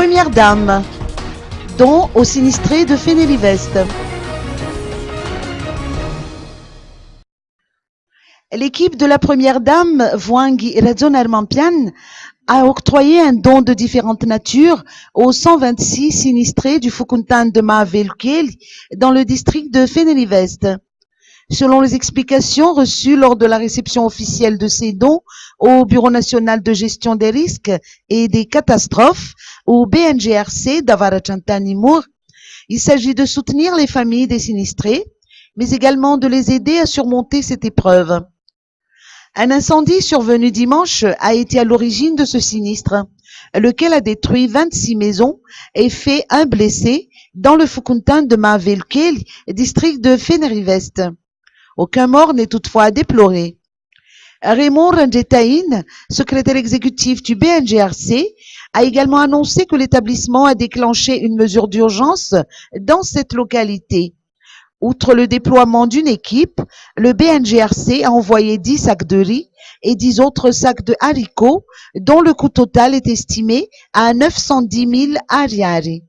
première dame, don aux sinistrés de Fénélivest. L'équipe de la première dame, Voangi Radzonarmampian, a octroyé un don de différentes natures aux 126 sinistrés du Fukuntan de Maavelkel dans le district de Fénélivest. Selon les explications reçues lors de la réception officielle de ces dons au Bureau national de gestion des risques et des catastrophes, au BNGRC d'Avarachantanimur, il s'agit de soutenir les familles des sinistrés, mais également de les aider à surmonter cette épreuve. Un incendie survenu dimanche a été à l'origine de ce sinistre, lequel a détruit 26 maisons et fait un blessé dans le Fukuntan de Maavelkel, district de Fénélivest. Aucun mort n'est toutefois à déplorer. Raymond Rangetaïn, secrétaire exécutif du BNGRC, a également annoncé que l'établissement a déclenché une mesure d'urgence dans cette localité. Outre le déploiement d'une équipe, le BNGRC a envoyé 10 sacs de riz et 10 autres sacs de haricots, dont le coût total est estimé à 910 000 ariari.